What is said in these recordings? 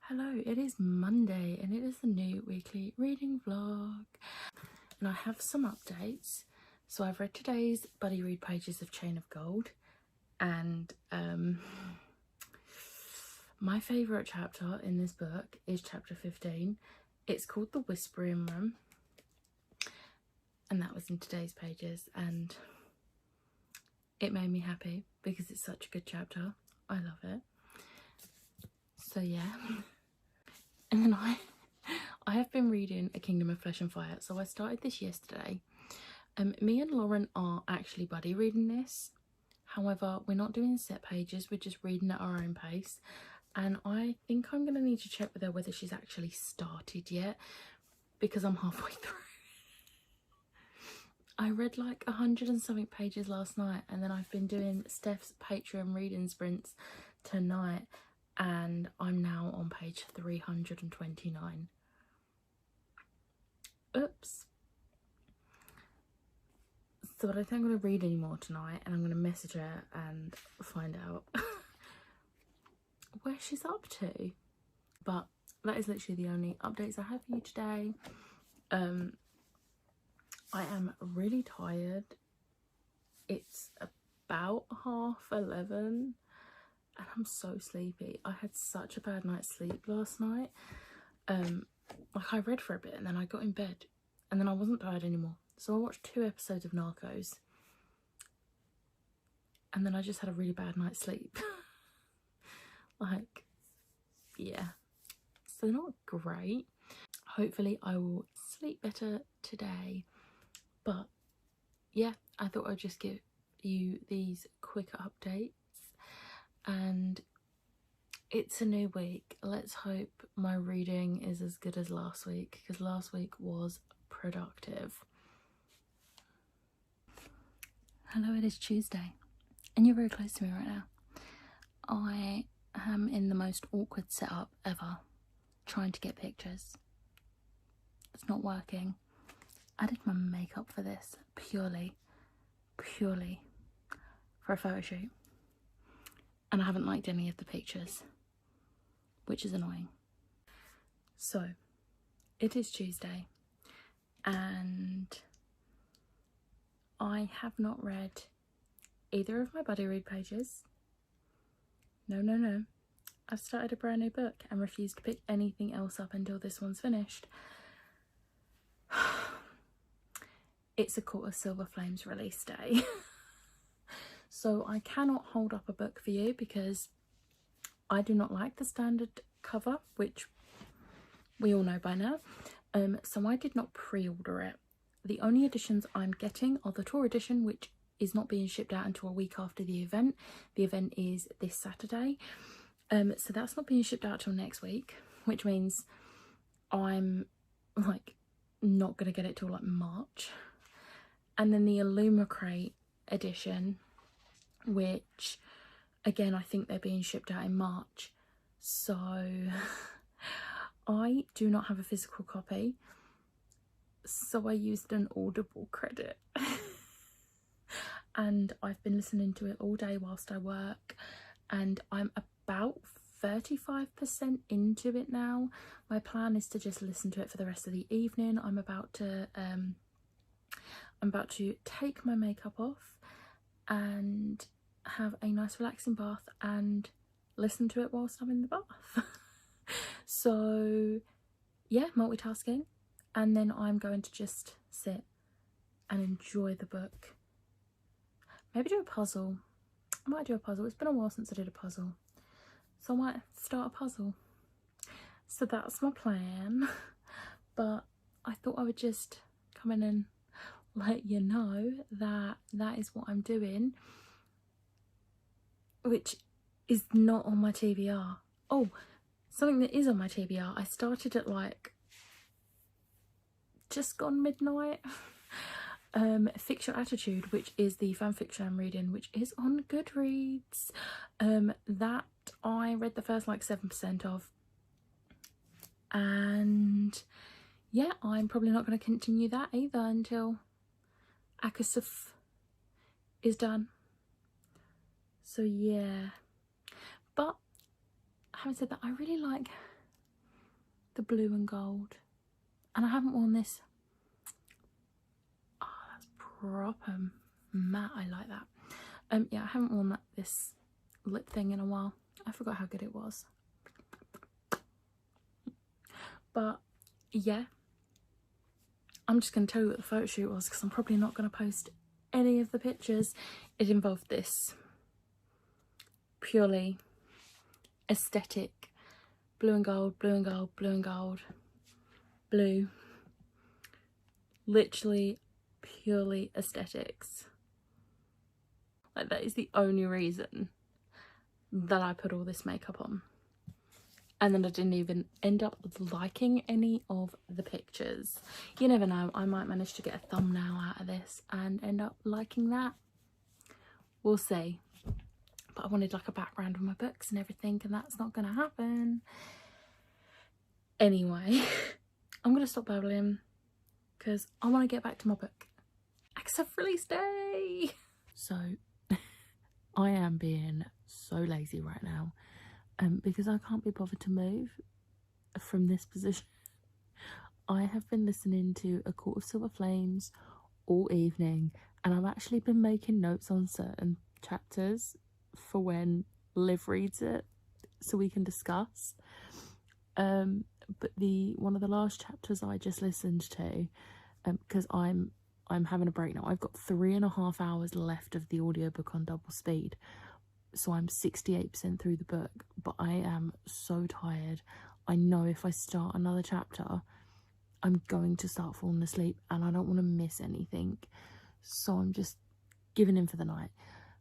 Hello, it is Monday and it is the new weekly reading vlog. And I have some updates. So I've read today's buddy read pages of Chain of Gold, and my favourite chapter in this book is chapter 15. It's called The Whispering Room, and that was in today's pages, and it made me happy because it's such a good chapter. I love it. So yeah. And then I have been reading A Kingdom of Flesh and Fire. So I started this yesterday. Me and Lauren are actually buddy reading this. However, we're not doing set pages, we're just reading at our own pace. And I think I'm going to need to check with her whether she's actually started yet, because I'm halfway through. I read like 100 and something pages last night, and then I've been doing Steph's Patreon reading sprints tonight, and I'm now on page 329. Oops. So I don't think I'm going to read anymore tonight, and I'm going to message her and find out where she's up to. But that is literally the only updates I have for you today. I am really tired. It's about 11:30 and I'm so sleepy. I had such a bad night's sleep last night. Like, I read for a bit and then I got in bed and then I wasn't tired anymore. So I watched 2 episodes of Narcos and then I just had a really bad night's sleep. Like, yeah, so not great. Hopefully I will sleep better today. But yeah, I thought I'd just give you these quick updates. And it's a new week. Let's hope my reading is as good as last week, because last week was productive. Hello, it is Tuesday and you're very close to me right now. I am in the most awkward setup ever, trying to get pictures. It's not working. I did my makeup for this purely for a photo shoot, and I haven't liked any of the pictures, which is annoying. So it is Tuesday and I have not read either of my buddy read pages. No, I've started a brand new book and refused to pick anything else up until this one's finished. It's A Court of Silver Flames release day. So I cannot hold up a book for you because I do not like the standard cover, which we all know by now. So I did not pre-order it. The only editions I'm getting are the tour edition, which is not being shipped out until a week after the event. The event is this Saturday. So that's not being shipped out till next week, which means I'm like not gonna get it till like March. And then the Illumicrate edition, which again I think they're being shipped out in March. So I do not have a physical copy, so I used an Audible credit. And I've been listening to it all day whilst I work, and I'm about 35% into it now. My plan is to just listen to it for the rest of the evening. I'm about to take my makeup off and have a nice relaxing bath and listen to it whilst I'm in the bath. So yeah, multitasking, and then I'm going to just sit and enjoy the book. Maybe do a puzzle. I might do a puzzle. It's been a while since I did a puzzle, so I might start a puzzle. So that's my plan. But I thought I would just come in and let you know that that is what I'm doing, which is not on my TBR. Oh, something that is on my TBR. I started at like just gone midnight. Fix Your Attitude, which is the fanfiction I'm reading, which is on Goodreads. That I read the first like 7% of, and yeah, I'm probably not going to continue that either until Akasuf is done. So yeah, but having said that, I really like the blue and gold. And I haven't worn this. Oh, that's proper matte. I like that. Yeah, I haven't worn this lip thing in a while. I forgot how good it was. But yeah, I'm just going to tell you what the photo shoot was, because I'm probably not going to post any of the pictures. It involved this purely aesthetic blue and gold, blue and gold, blue and gold, blue, literally purely aesthetics. Like, that is the only reason that I put all this makeup on. And then I didn't even end up liking any of the pictures. You never know, I might manage to get a thumbnail out of this and end up liking that. We'll see. But I wanted like a background of my books and everything, and that's not going to happen. Anyway, I'm going to stop babbling because I want to get back to my book. Except release day! So, I am being so lazy right now. Because I can't be bothered to move from this position. I have been listening to A Court of Silver Flames all evening, and I've actually been making notes on certain chapters for when Liv reads it, so we can discuss. But one of the last chapters I just listened to, because I'm having a break now. I've got 3.5 hours left of the audiobook on double speed. So I'm 68% through the book, but I am so tired. I know if I start another chapter, I'm going to start falling asleep, and I don't want to miss anything. So I'm just giving in for the night.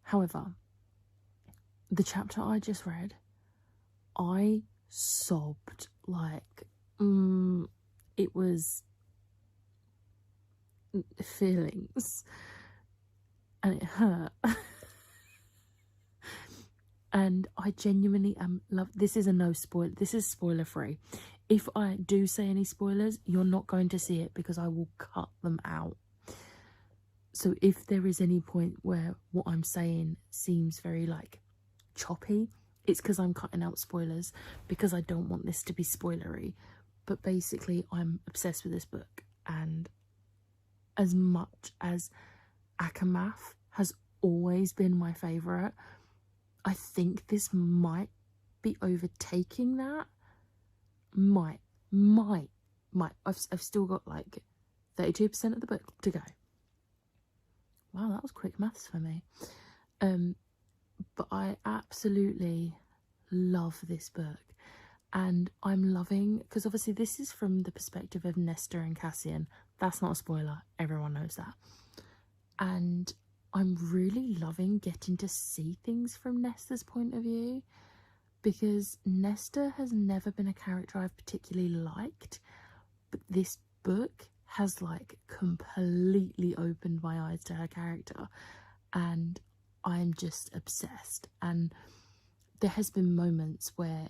However, the chapter I just read, I sobbed like, it was feelings, and it hurt. And I genuinely this is a no spoil. This is spoiler free. If I do say any spoilers, you're not going to see it because I will cut them out. So if there is any point where what I'm saying seems very like choppy, it's because I'm cutting out spoilers, because I don't want this to be spoilery. But basically, I'm obsessed with this book, and as much as Akamath has always been my favourite, I think this might be overtaking that. Might. I've still got like 32% of the book to go. Wow, that was quick maths for me. But I absolutely love this book, and I'm loving, because obviously this is from the perspective of Nesta and Cassian. That's not a spoiler, everyone knows that. And I'm really loving getting to see things from Nesta's point of view, because Nesta has never been a character I've particularly liked, but this book has like completely opened my eyes to her character, and I'm just obsessed. And there has been moments where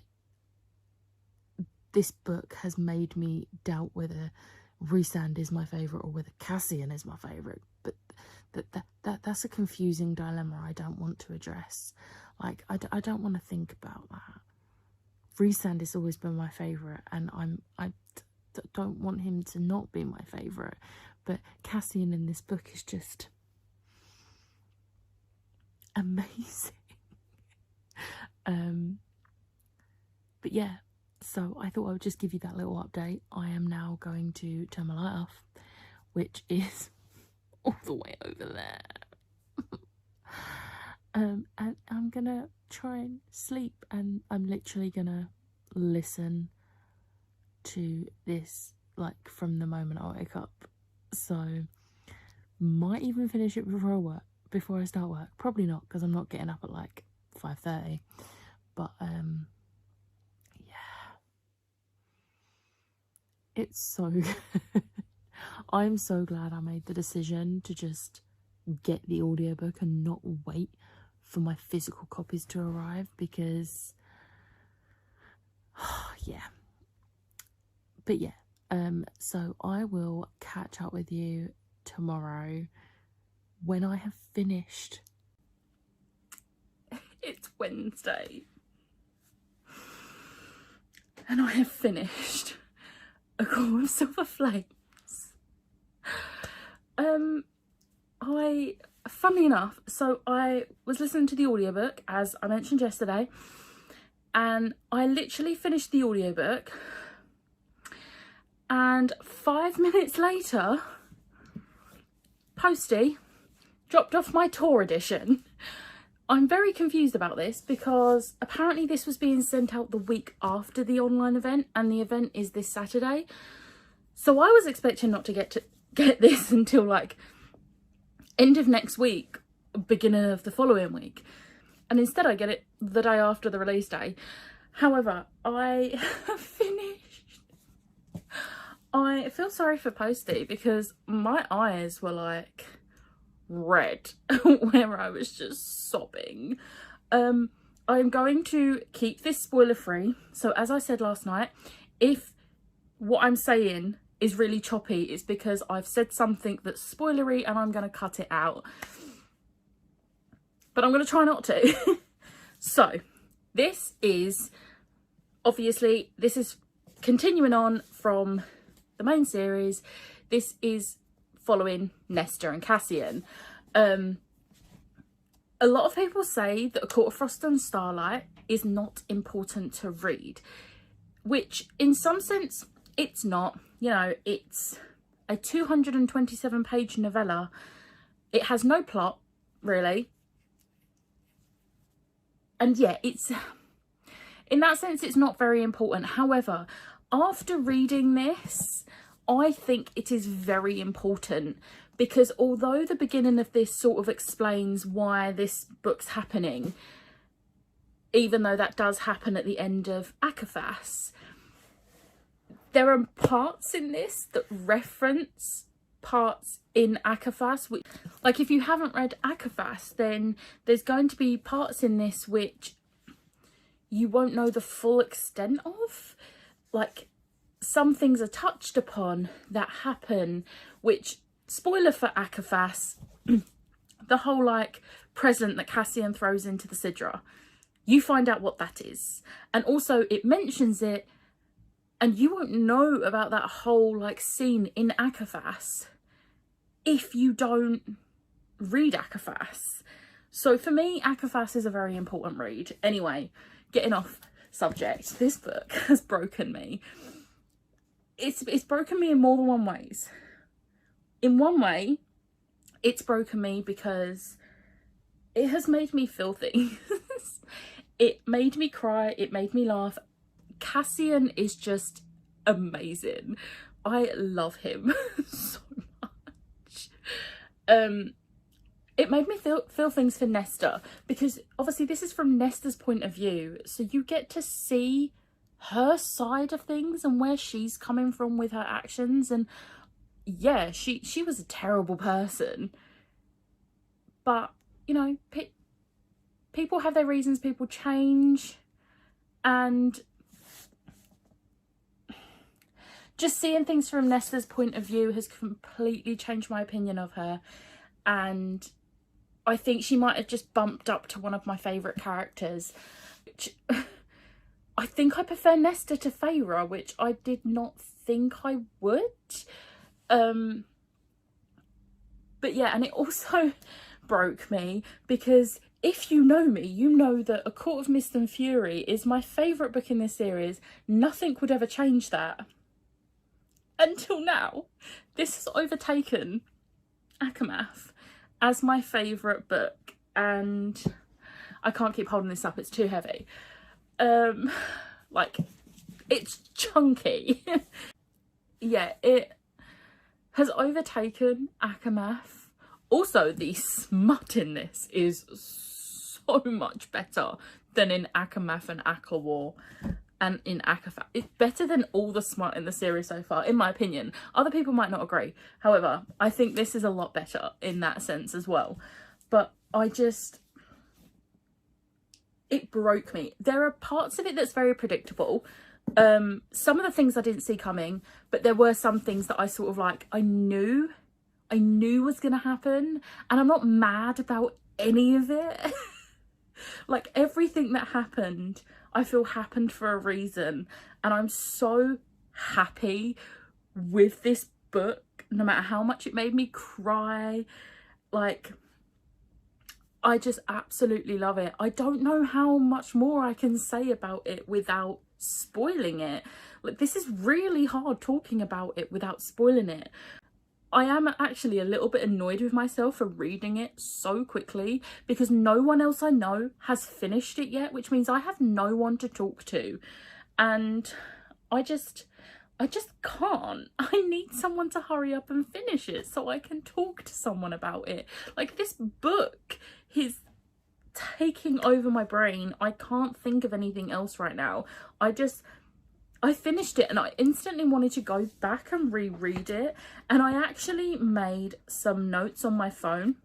this book has made me doubt whether Rhysand is my favourite or whether Cassian is my favourite, but that's a confusing dilemma I don't want to address. Like, I don't want to think about that. Rhysand has always been my favourite, and I don't want him to not be my favourite, but Cassian in this book is just amazing. But yeah, so I thought I would just give you that little update. I am now going to turn my light off, which is all the way over there. And I'm gonna try and sleep, and I'm literally gonna listen to this like from the moment I wake up. So might even finish it before I start work. Probably not, because I'm not getting up at like 5:30. But yeah, it's so good. I'm so glad I made the decision to just get the audiobook and not wait for my physical copies to arrive, because yeah. But yeah, so I will catch up with you tomorrow when I have finished. It's Wednesday and I have finished A Court of Silver Flames. Funnily enough, so I was listening to the audiobook, as I mentioned yesterday, and I literally finished the audiobook, and 5 minutes later, Posty dropped off my tour edition. I'm very confused about this because apparently this was being sent out the week after the online event, and the event is this Saturday. So I was expecting not to get this until like end of next week, beginning of the following week, and instead I get it the day after the release day. However, I finished. I feel sorry for Posty because my eyes were like red where I was just sobbing. I'm going to keep this spoiler free, so as I said last night, if what I'm saying is really choppy, it's because I've said something that's spoilery and I'm going to cut it out, but I'm going to try not to. So this is obviously, this is continuing on from the main series. This is following Nesta and Cassian. A lot of people say that A Court of Frost and Starlight is not important to read, which in some sense it's not. You know, it's a 227 page novella. It has no plot really, and yeah, it's, in that sense, it's not very important. However, after reading this, I think it is very important, because although the beginning of this sort of explains why this book's happening, even though that does happen at the end of ACOFAS, there are parts in this that reference parts in ACOFAS, which, like, if you haven't read ACOFAS, then there's going to be parts in this which you won't know the full extent of. Like, some things are touched upon that happen, which, spoiler for ACOFAS, the whole like present that Cassian throws into the Sidra, you find out what that is, and also it mentions it, and you won't know about that whole like scene in ACOFAS if you don't read ACOFAS. So for me, ACOFAS is a very important read. Anyway, getting off subject, this book has broken me. It's broken me in more than one ways. In one way, it's broken me because it has made me feel things. It made me cry, it made me laugh. Cassian is just amazing. I love him so much. It made me feel things for Nesta, because obviously this is from Nesta's point of view, so you get to see her side of things and where she's coming from with her actions. And yeah, she was a terrible person, but you know, people have their reasons, people change, and just seeing things from Nesta's point of view has completely changed my opinion of her. And I think she might have just bumped up to one of my favourite characters, which I think I prefer Nesta to Feyre, which I did not think I would. But yeah, and it also broke me because if you know me, you know that A Court of Mist and Fury is my favourite book in this series. Nothing would ever change that. Until now, this has overtaken ACOMAF as my favourite book, and I can't keep holding this up, it's too heavy. Like, it's chunky. Yeah, it has overtaken ACOMAF. Also, the smut in this is so much better than in ACOMAF and ACOWAR and in ACOFAS. It's better than all the smut in the series so far, in my opinion. Other people might not agree. However, I think this is a lot better in that sense as well. But it broke me. There are parts of it that's very predictable. Some of the things I didn't see coming, but there were some things that I sort of like, I knew was gonna happen, and I'm not mad about any of it. Like, everything that happened, I feel happened for a reason, and I'm so happy with this book, no matter how much it made me cry. Like, I just absolutely love it. I don't know how much more I can say about it without spoiling it. Like, this is really hard talking about it without spoiling it. I am actually a little bit annoyed with myself for reading it so quickly, because no one else I know has finished it yet, which means I have no one to talk to. And I just can't. I need someone to hurry up and finish it so I can talk to someone about it. Like, this book is taking over my brain. I can't think of anything else right now. I finished it and I instantly wanted to go back and reread it. And I actually made some notes on my phone,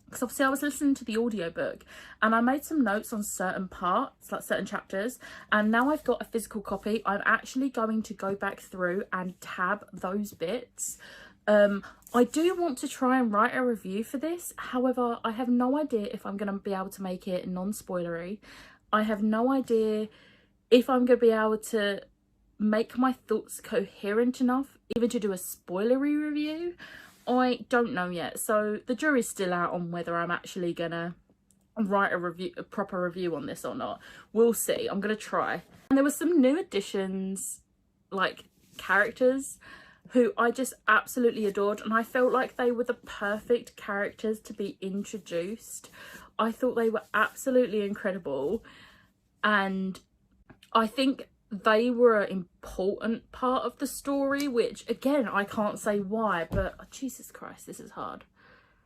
because obviously I was listening to the audiobook, and I made some notes on certain parts, like certain chapters, and now I've got a physical copy. I'm actually going to go back through and tab those bits. I do want to try and write a review for this. However, I have no idea if I'm going to be able to make it non-spoilery. I have no idea if I'm going to be able to make my thoughts coherent enough even to do a spoilery review. I don't know yet, so the jury's still out on whether I'm actually gonna write a proper review on this or not. We'll see. I'm gonna try. And there were some new additions, like characters, who I just absolutely adored, and I felt like they were the perfect characters to be introduced. I thought they were absolutely incredible, and I think they were an important part of the story, which again, I can't say why, but oh, Jesus Christ, this is hard.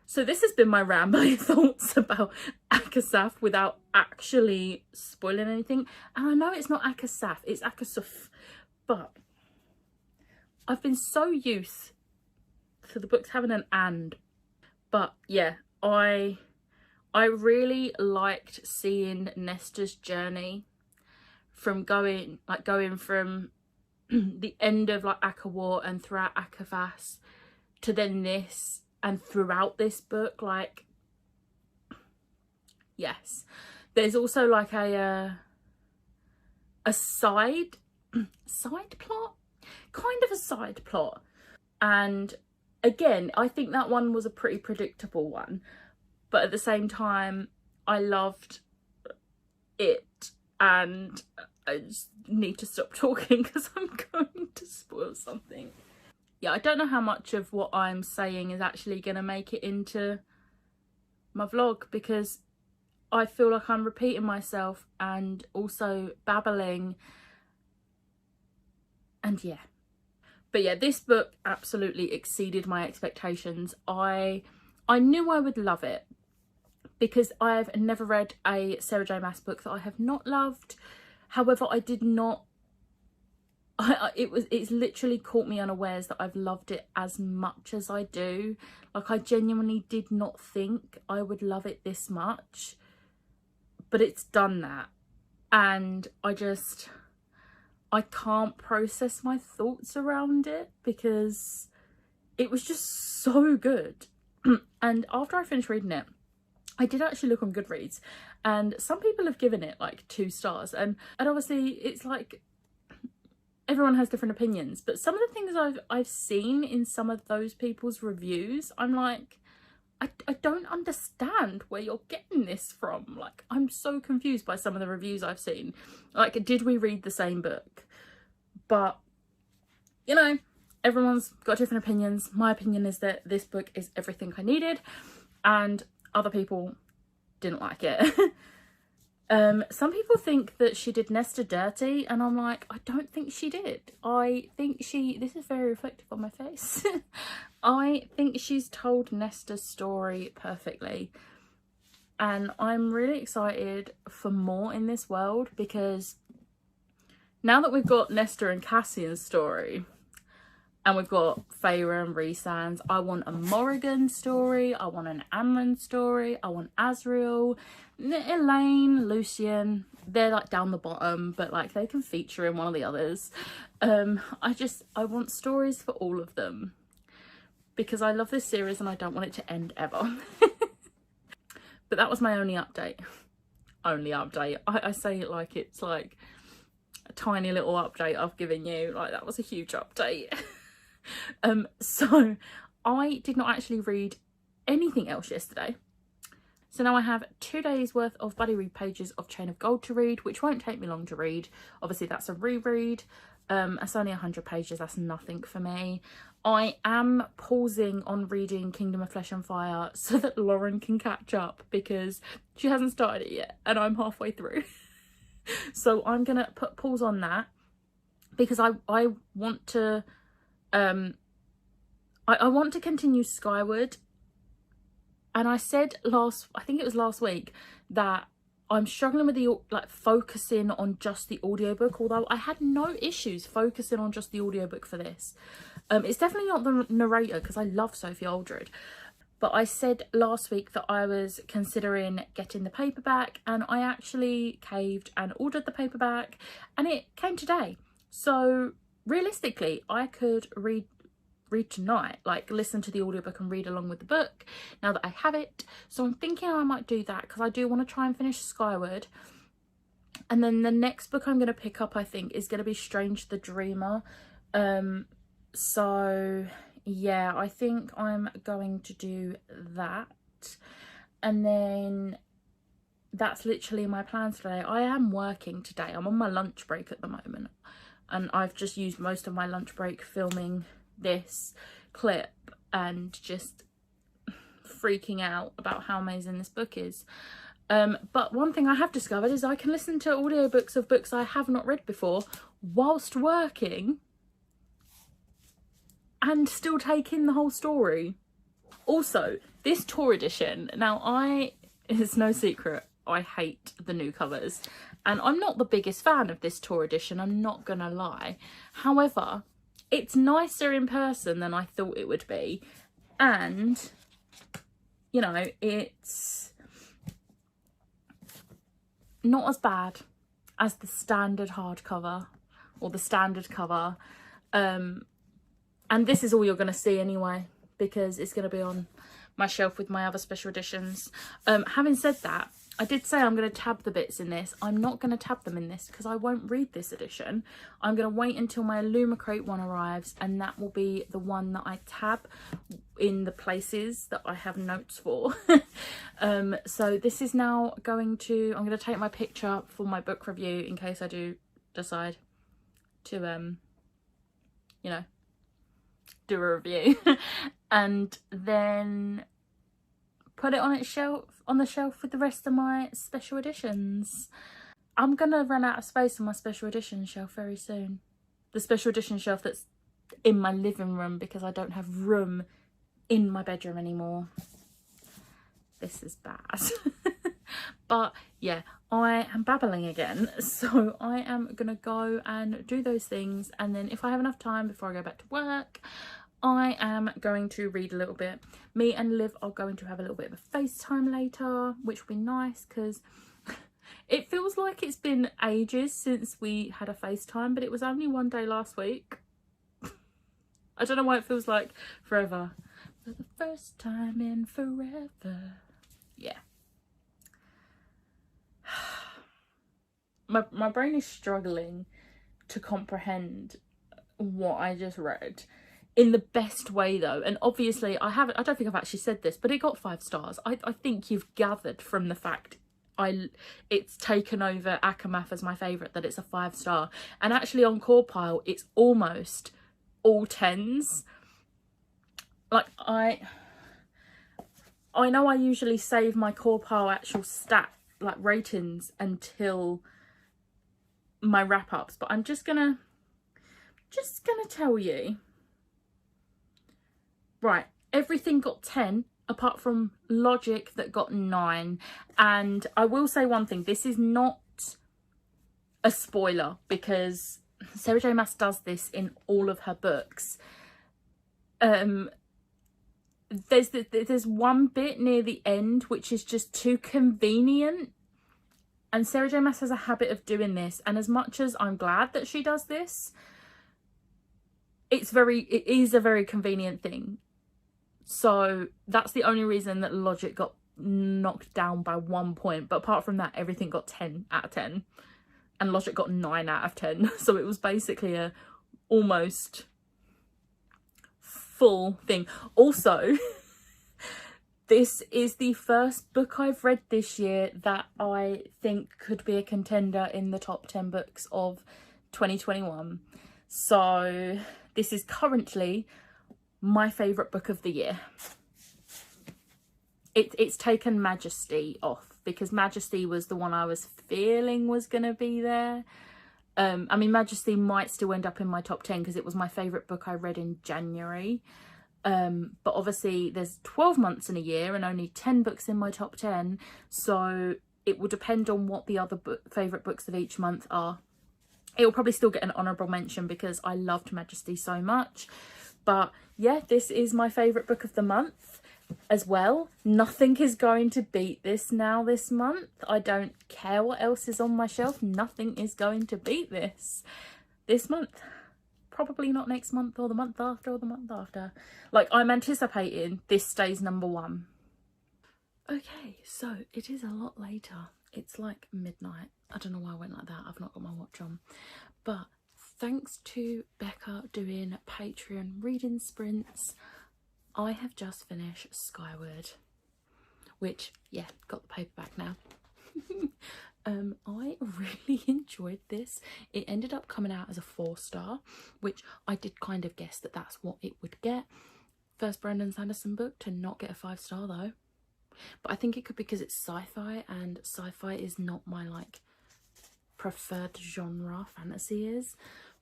So this has been my rambling thoughts about ACOSF without actually spoiling anything. And I know it's not ACOSF, it's ACOSF, but I've been so used to the books having an and. But yeah, I really liked seeing Nesta's journey from going from the end of like ACOWAR and throughout ACOFAS to then this, and throughout this book. Like, yes, there's also like a side plot, kind of a side plot, and again, I think that one was a pretty predictable one, but at the same time I loved it. And I just need to stop talking because I'm going to spoil something. Yeah, I don't know how much of what I'm saying is actually going to make it into my vlog, because I feel like I'm repeating myself and also babbling. And yeah. But yeah, this book absolutely exceeded my expectations. I knew I would love it, because I've never read a Sarah J Maas book that I have not loved. However, I did not, it's literally caught me unawares that I've loved it as much as I do. Like, I genuinely did not think I would love it this much, but it's done that. And I can't process my thoughts around it, because it was just so good. And after I finished reading it, I did actually look on Goodreads, and some people have given it like 2 stars, and obviously it's like everyone has different opinions, but some of the things I've seen in some of those people's reviews, I'm like, I don't understand where you're getting this from. Like, I'm so confused by some of the reviews I've seen. Like, did we read the same book? But you know, everyone's got different opinions. My opinion is that this book is everything I needed, and other people didn't like it. Some people think that she did Nesta dirty, and I'm like, I don't think she did. I think this is very reflective on my face. I think she's told Nesta's story perfectly, and I'm really excited for more in this world, because now that we've got Nesta and Cassian's story, and we've got Feyre and Rhysand's, I want a Morrigan story, I want an Amren story, I want Azriel, Elaine, Lucien. They're like down the bottom, but like they can feature in one of the others. I want stories for all of them, because I love this series and I don't want it to end ever. But that was my only update. I say it like it's like tiny little update I've given you. Like, that was a huge update. So I did not actually read anything else yesterday. So now I have 2 days worth of buddy read pages of Chain of Gold to read, which won't take me long to read. Obviously that's a reread. It's only 100 pages, that's nothing for me. I am pausing on reading Kingdom of Flesh and Fire so that Lauren can catch up, because she hasn't started it yet and I'm halfway through. So I'm gonna put pause on that, because I want to I want to continue Skyward. And I said I think it was last week, that I'm struggling with the focusing on just the audiobook, although I had no issues focusing on just the audiobook for this. It's definitely not the narrator, because I love Sophie Aldred. But I said last week that I was considering getting the paperback, and I actually caved and ordered the paperback, and it came today. So realistically, I could read tonight, like listen to the audiobook and read along with the book now that I have it. So I'm thinking I might do that, because I do want to try and finish Skyward. And then the next book I'm going to pick up, I think, is going to be Strange the Dreamer. So yeah, I think I'm going to do that. And then that's literally my plans today. I am working today. I'm on my lunch break at the moment, and I've just used most of my lunch break filming this clip and just freaking out about how amazing this book is. But one thing I have discovered is I can listen to audiobooks of books I have not read before whilst working and still take in the whole story. Also, this tour edition, now it's no secret, I hate the new covers, and I'm not the biggest fan of this tour edition, I'm not gonna lie. However, it's nicer in person than I thought it would be, and you know, it's not as bad as the standard hardcover or the standard cover. And this is all you're going to see anyway, because it's going to be on my shelf with my other special editions. Having said that, I did say I'm going to tab the bits in this. I'm not going to tab them in this because I won't read this edition. I'm going to wait until my Illumicrate one arrives, and that will be the one that I tab in the places that I have notes for. So this is now I'm going to take my picture for my book review in case I do decide to, you know, do a review. And then put it on the shelf with the rest of my special editions. I'm gonna run out of space on my special edition shelf very soon. The special edition shelf that's in my living room, because I don't have room in my bedroom anymore. This is bad. But yeah, I am babbling again, so I am gonna go and do those things, and then if I have enough time before I go back to work, I am going to read a little bit. Me and Liv are going to have a little bit of a FaceTime later, which will be nice, because it feels like it's been ages since we had a FaceTime, but it was only one day last week. I don't know why it feels like forever. For the first time in forever. Yeah. My brain is struggling to comprehend what I just read. In the best way though, and obviously I don't think I've actually said this, but it got 5 stars. I think you've gathered from the fact it's taken over Akamath as my favourite that it's a 5-star, and actually on CawPile it's almost all 10s. Like I know I usually save my CawPile actual stat like ratings until my wrap-ups, but I'm just gonna tell you. Right, everything got 10 apart from Logic that got 9. And I will say one thing, this is not a spoiler because Sarah J Maas does this in all of her books. There's one bit near the end which is just too convenient, and Sarah J Maas has a habit of doing this, and as much as I'm glad that she does this, it is a very convenient thing. So that's the only reason that Logic got knocked down by 1 point. But apart from that, everything got 10 out of 10. and Logic got 9 out of 10. So it was basically a almost full thing. Also, this is the first book I've read this year that I think could be a contender in the top 10 books of 2021. So this is currently my favourite book of the year. It's taken Majesty off, because Majesty was the one I was feeling was going to be there. I mean, Majesty might still end up in my top 10 because it was my favourite book I read in January. But obviously there's 12 months in a year and only 10 books in my top 10. So it will depend on what the other favourite books of each month are. It will probably still get an honourable mention because I loved Majesty so much. But yeah, this is my favourite book of the month as well. Nothing is going to beat this now this month. I don't care what else is on my shelf. Nothing is going to beat this month. Probably not next month or the month after or the month after. Like, I'm anticipating this stays number 1. Okay, so it is a lot later. It's like midnight. I don't know why I went like that. I've not got my watch on. But thanks to Becca doing Patreon reading sprints, I have just finished Skyward, which, yeah, got the paperback now. I really enjoyed this. It ended up coming out as a 4-star, which I did kind of guess that that's what it would get. First Brandon Sanderson book to not get a 5-star though. But I think it could be because it's sci-fi, and sci-fi is not my like preferred genre. Fantasy is.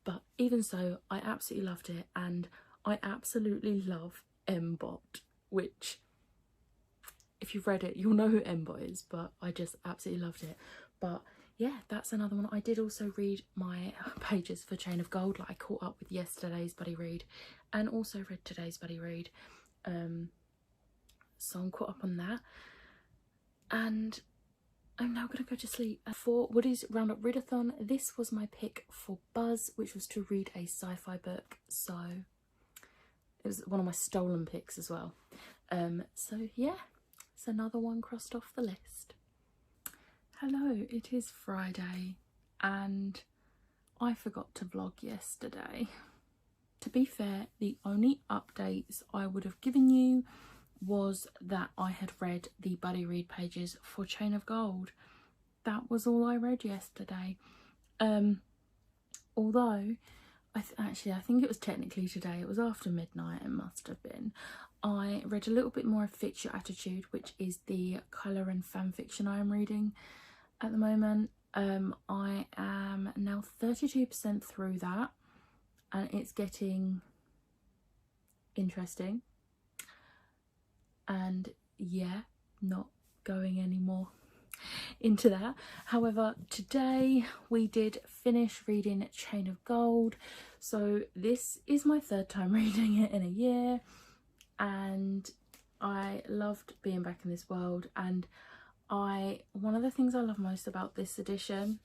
But even so, I absolutely loved it, and I absolutely love Mbot, which, if you've read it, you'll know who Mbot is, but I just absolutely loved it. But yeah, that's another one. I did also read my pages for Chain of Gold. Like, I caught up with yesterday's buddy read and also read today's buddy read. So I'm caught up on that. And I'm now going to go to sleep. For Woody's Roundup Readathon, this was my pick for Buzz, which was to read a sci-fi book. So it was one of my stolen picks as well. So yeah, it's another one crossed off the list. Hello, it is Friday and I forgot to vlog yesterday. To be fair, the only updates I would have given you was that I had read the buddy read pages for Chain of Gold. That was all I read yesterday. Although I think it was technically today. It was after midnight, it must have been. I read a little bit more of Fix Your Attitude, which is the colour and fan fiction I am reading at the moment. I am now 32% through that, and it's getting interesting. And yeah, not going any more into that. However, today we did finish reading Chain of Gold, so this is my 3rd time reading it in a year, and I loved being back in this world. And one of the things I love most about this edition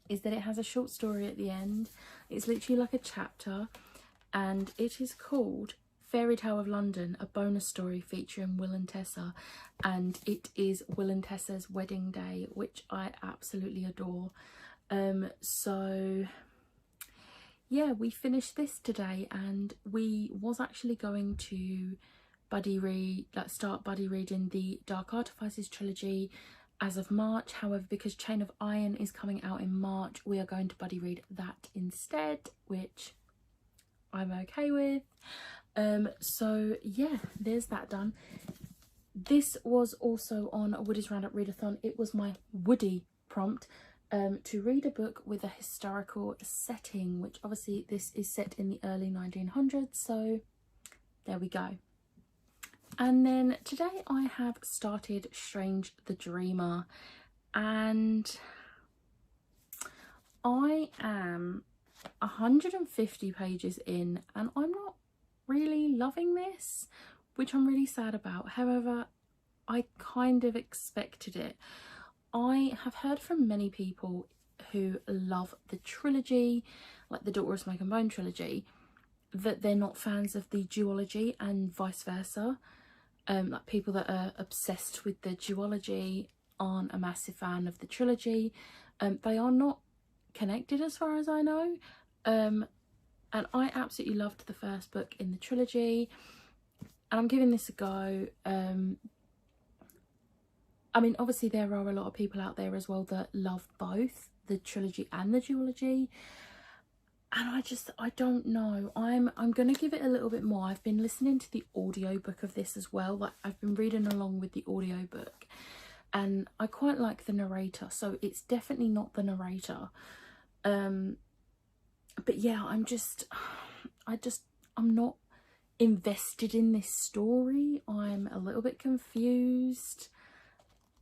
is that it has a short story at the end. It's literally like a chapter, and it is called Fairy Tale of London, a bonus story featuring Will and Tessa, and it is Will and Tessa's wedding day, which I absolutely adore. So yeah, we finished this today, and we was actually going to start buddy reading the Dark Artifices trilogy as of March. However, because Chain of Iron is coming out in March, we are going to buddy read that instead, which I'm okay with. So yeah, there's that done. This was also on Woody's Roundup Readathon. It was my Woody prompt to read a book with a historical setting, which obviously this is set in the early 1900s, so there we go. And then today I have started Strange the Dreamer, and I am 150 pages in, and I'm not really loving this, which I'm really sad about. However, I kind of expected it. I have heard from many people who love the trilogy, like the Daughter of Smoke and Bone trilogy, that they're not fans of the duology, and vice versa. Like, people that are obsessed with the duology aren't a massive fan of the trilogy. They are not connected as far as I know. And I absolutely loved the first book in the trilogy, and I'm giving this a go. I mean, obviously there are a lot of people out there as well that love both the trilogy and the duology, and I don't know. I'm gonna give it a little bit more. I've been listening to the audiobook of this as well. Like, I've been reading along with the audiobook, and I quite like the narrator, so it's definitely not the narrator. But yeah, I'm not invested in this story. I'm a little bit confused.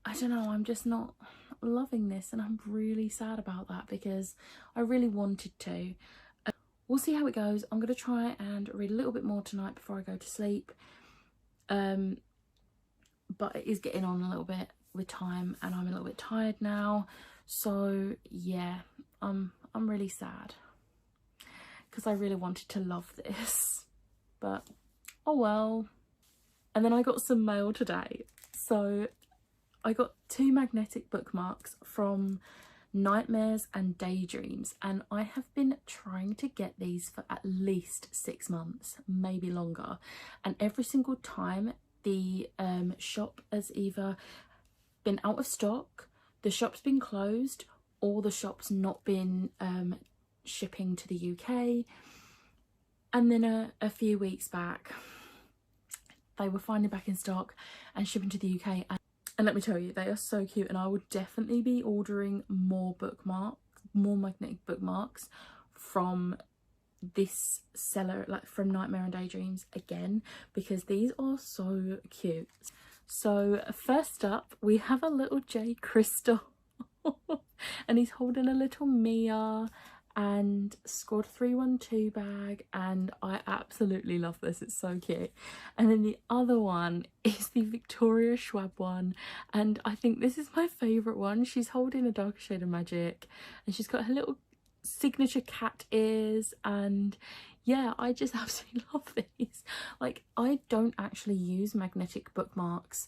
I don't know, I'm just not loving this, and I'm really sad about that because I really wanted to. We'll see how it goes. I'm going to try and read a little bit more tonight before I go to sleep. But it is getting on a little bit with time, and I'm a little bit tired now. So yeah, I'm really sad because I really wanted to love this, but oh well. And then I got some mail today. So I got 2 magnetic bookmarks from Nightmares and Daydreams, and I have been trying to get these for at least 6 months, maybe longer, and every single time the shop has either been out of stock, the shop's been closed, or the shop's not been shipping to the UK. And then a few weeks back they were finally back in stock and shipping to the UK, and let me tell you, they are so cute, and I would definitely be ordering more magnetic bookmarks from this seller, like from Nightmare and Daydreams again, because these are so cute. So first up we have a little J Crystal and he's holding a little Mia and Squad 312 bag, and I absolutely love this. It's so cute. And then the other one is the Victoria Schwab one, and I think this is my favourite one. She's holding a Dark Shade of Magic, and she's got her little signature cat ears, and yeah, I just absolutely love these. Like, I don't actually use magnetic bookmarks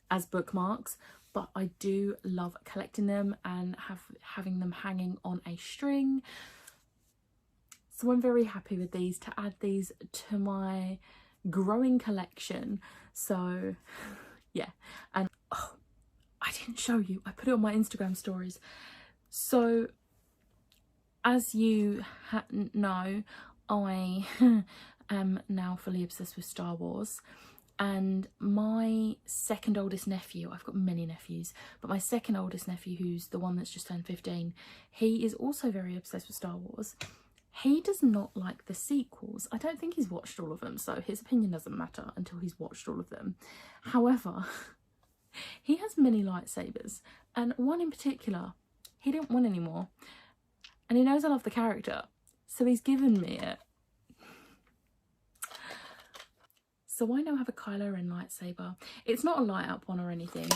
as bookmarks, but I do love collecting them and having them hanging on a string. So I'm very happy with these, to add these to my growing collection. So yeah, and oh, I didn't show you, I put it on my Instagram stories. So as you know, I am now fully obsessed with Star Wars. And my second oldest nephew, I've got many nephews, but my second oldest nephew, who's the one that's just turned 15, he is also very obsessed with Star Wars. He does not like the sequels. I don't think he's watched all of them, so his opinion doesn't matter until he's watched all of them. However, he has many lightsabers, and one in particular, he didn't want anymore. And he knows I love the character, so he's given me it. So I now have a Kylo Ren lightsaber. It's not a light up one or anything.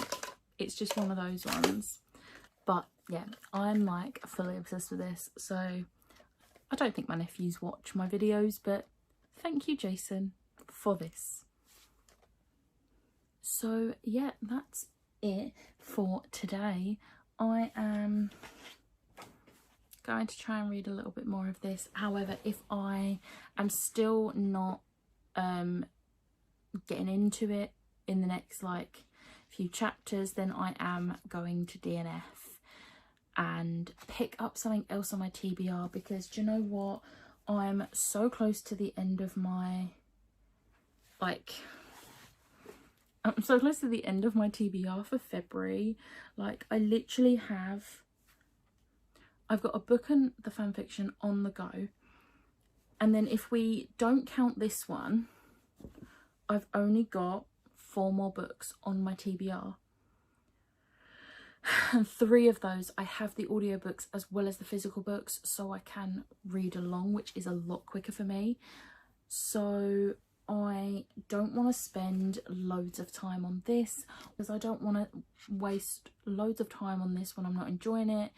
It's just one of those ones. But yeah, I'm like fully obsessed with this. So I don't think my nephews watch my videos, but thank you, Jason, for this. So yeah, that's it for today. I am going to try and read a little bit more of this. However, if I am still not getting into it in the next like few chapters, then I am going to DNF and pick up something else on my TBR, because do you know what, I'm so close to the end of my TBR for February. Like, I literally I've got a book and the fanfiction on the go, and then if we don't count this one, I've only got 4 more books on my TBR. And 3 of those I have the audiobooks as well as the physical books, so I can read along, which is a lot quicker for me. So I don't want to spend loads of time on this, because I don't want to waste loads of time on this when I'm not enjoying it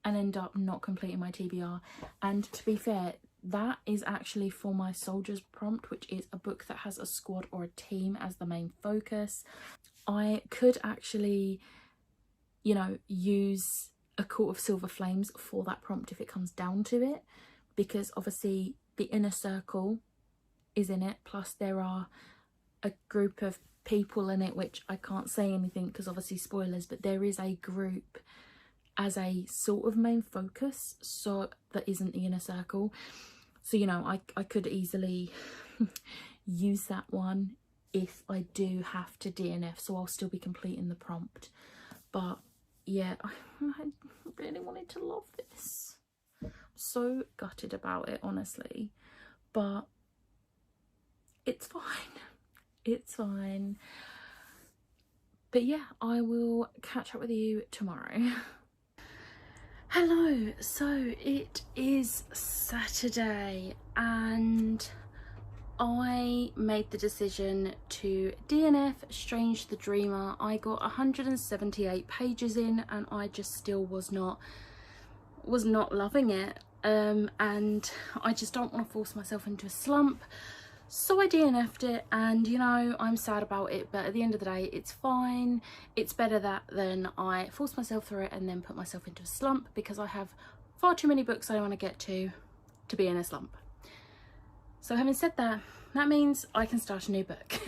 and end up not completing my TBR. And to be fair, that is actually for my Soldier's Prompt, which is a book that has a squad or a team as the main focus. I could actually, you know, use a Court of Silver Flames for that prompt if it comes down to it, because obviously the inner circle is in it, plus there are a group of people in it, which I can't say anything because obviously spoilers, but there is a group as a sort of main focus, so that isn't the inner circle. So, you know, I could easily use that one if I do have to DNF, so I'll still be completing the prompt. But yeah, I really wanted to love this. I'm so gutted about it, honestly, but it's fine. It's fine. But yeah, I will catch up with you tomorrow. Hello, so it is Saturday and I made the decision to DNF Strange the Dreamer. I got 178 pages in and I just still was not loving it, and I just don't want to force myself into a slump. So I DNF'd it, and you know, I'm sad about it, but at the end of the day, it's fine. It's better that than I force myself through it and then put myself into a slump, because I have far too many books I want to get to be in a slump. So having said that, that means I can start a new book.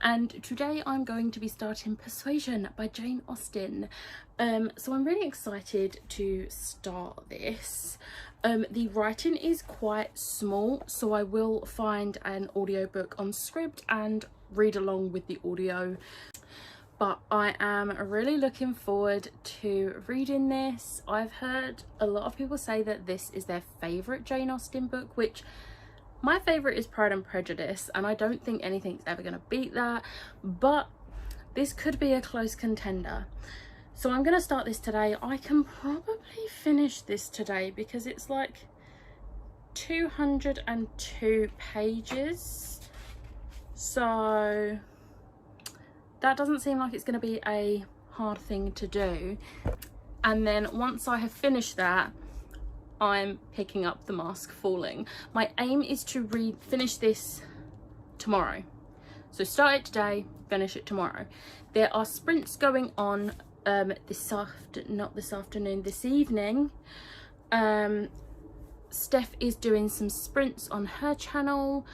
And today I'm going to be starting Persuasion by Jane Austen. So I'm really excited to start this. The writing is quite small, so I will find an audiobook on Scribd and read along with the audio. But I am really looking forward to reading this. I've heard a lot of people say that this is their favourite Jane Austen book, which my favourite is Pride and Prejudice, and I don't think anything's ever going to beat that, but this could be a close contender. So I'm going to start this today. I can probably finish this today because it's like 202 pages. So that doesn't seem like it's going to be a hard thing to do. And then once I have finished that, I'm picking up The Mask Falling. My aim is to finish this tomorrow. So start it today, finish it tomorrow. There are sprints going on this evening. Steph is doing some sprints on her channel,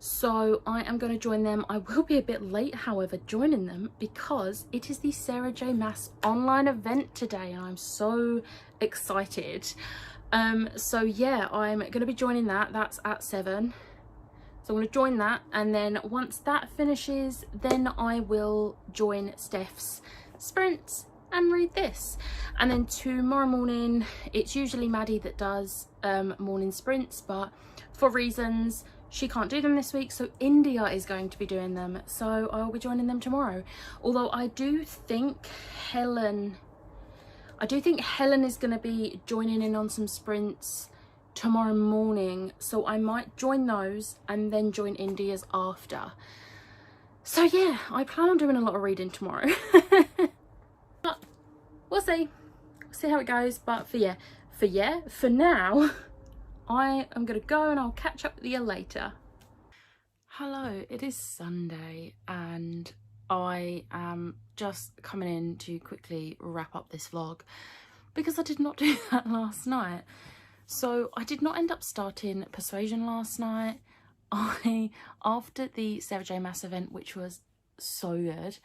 so I am going to join them. I will be a bit late, however, joining them because it is the Sarah J Maas online event today and I'm so excited. So yeah, I'm going to be joining that. That's at 7. So I'm going to join that, and then once that finishes, then I will join Steph's sprints and read this. And then tomorrow morning, it's usually Maddie that does morning sprints, but for reasons she can't do them this week, so India is going to be doing them, so I'll be joining them tomorrow. Although I do think Helen is going to be joining in on some sprints tomorrow morning, so I might join those and then join India's after. So yeah, I plan on doing a lot of reading tomorrow. But we'll see how it goes. But for now, I am going to go and I'll catch up with you later. Hello, it is Sunday and I am just coming in to quickly wrap up this vlog because I did not do that last night. So I did not end up starting Persuasion last night. After the Sarah J Maas event, which was so good,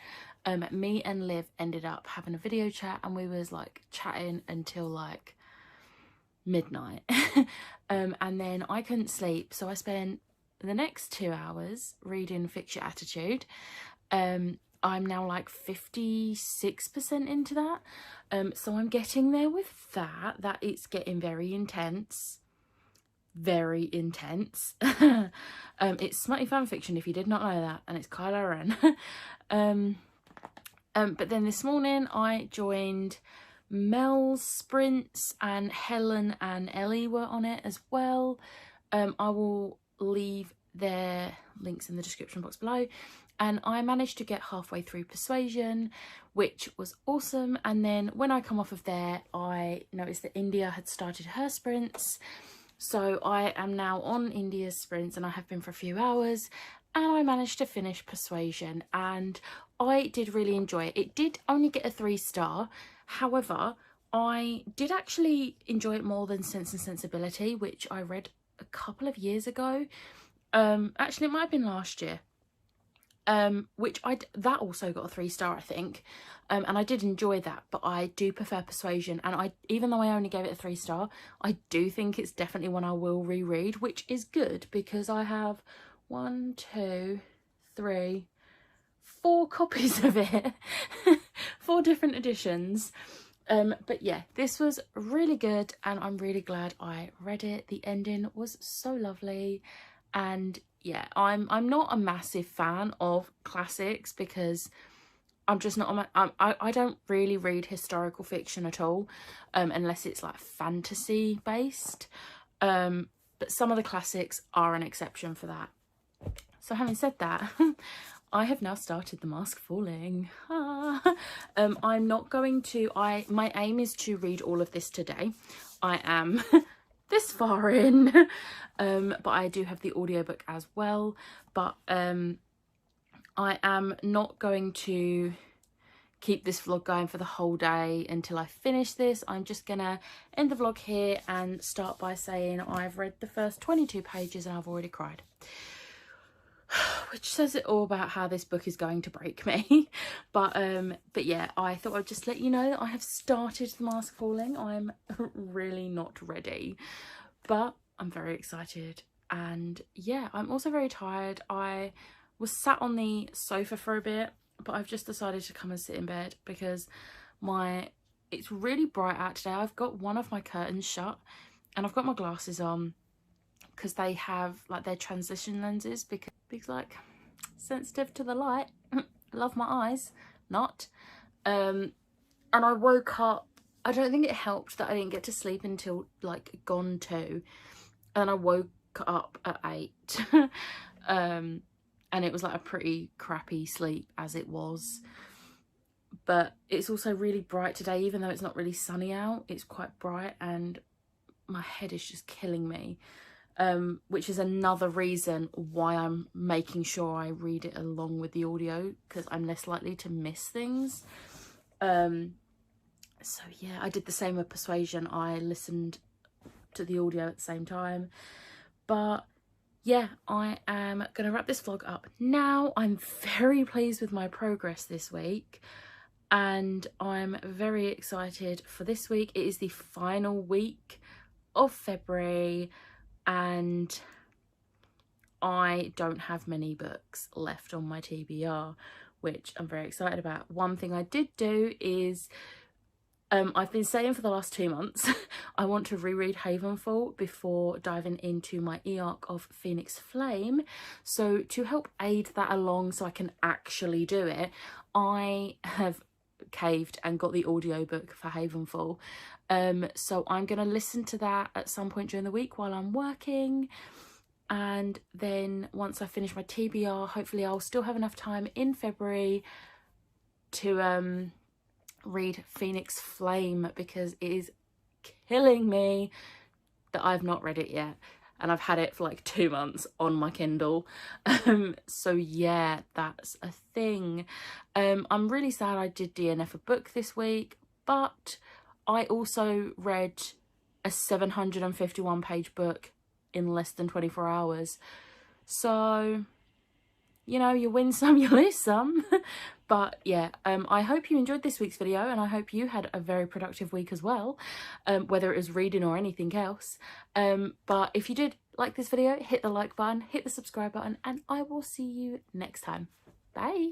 me and Liv ended up having a video chat and we was like chatting until like midnight. And then I couldn't sleep, so I spent the next 2 hours reading Fix Your Attitude. I'm now like 56% into that, so I'm getting there with that it's getting very intense. It's smutty fan fiction if you did not know that, and it's Kylo Ren. But then this morning I joined Mel's sprints and Helen and Ellie were on it as well. I will leave their links in the description box below. And I managed to get halfway through Persuasion, which was awesome. And then when I come off of there, I noticed that India had started her sprints. So I am now on India's sprints and I have been for a few hours. And I managed to finish Persuasion and I did really enjoy it. It did only get a 3-star. However, I did actually enjoy it more than Sense and Sensibility, which I read a couple of years ago. Actually, it might have been last year. Which that also got a 3-star, I think. And I did enjoy that, but I do prefer Persuasion. And even though I only gave it a 3-star, I do think it's definitely one I will reread, which is good because I have 1, 2, 3, 4 copies of it, 4 different editions. But yeah, this was really good and I'm really glad I read it. The ending was so lovely, and yeah, I'm not a massive fan of classics because I'm just not I don't really read historical fiction at all, unless it's like fantasy based. But some of the classics are an exception for that. So having said that, I have now started The Mask Falling. I'm not going to, my aim is to read all of this today. I am this far in, but I do have the audiobook as well. But I am not going to keep this vlog going for the whole day until I finish this. I'm just gonna end the vlog here and start by saying I've read the first 22 pages and I've already cried. Which says it all about how this book is going to break me. But yeah, I thought I'd just let you know that I have started The Mask Falling. I'm really not ready, but I'm very excited. And yeah, I'm also very tired. I was sat on the sofa for a bit, but I've just decided to come and sit in bed because it's really bright out today. I've got one of my curtains shut and I've got my glasses on because they have like their transition lenses because like sensitive to the light. Love my eyes, not. And I woke up, I don't think it helped that I didn't get to sleep until like gone 2, and I woke up at 8. And it was like a pretty crappy sleep as it was. But it's also really bright today, even though it's not really sunny out. It's quite bright and my head is just killing me. Which is another reason why I'm making sure I read it along with the audio, because I'm less likely to miss things. So yeah, I did the same with Persuasion. I listened to the audio at the same time. But yeah, I am going to wrap this vlog up now. I'm very pleased with my progress this week and I'm very excited for this week. It is the final week of February and I don't have many books left on my TBR, which I'm very excited about. One thing I did do is I've been saying for the last 2 months I want to reread Havenfall before diving into my e-arc of Phoenix Flame. So to help aid that along so I can actually do it, I have caved and got the audiobook for Havenfall. So I'm going to listen to that at some point during the week while I'm working. And then once I finish my TBR, hopefully I'll still have enough time in February to read Phoenix Flame, because it is killing me that I've not read it yet and I've had it for like 2 months on my Kindle. So yeah, that's a thing. I'm really sad I did DNF a book this week, but I also read a 751 page book in less than 24 hours. So, you know, you win some, you lose some. But yeah, I hope you enjoyed this week's video and I hope you had a very productive week as well, whether it was reading or anything else. But if you did like this video, hit the like button, hit the subscribe button, and I will see you next time. Bye.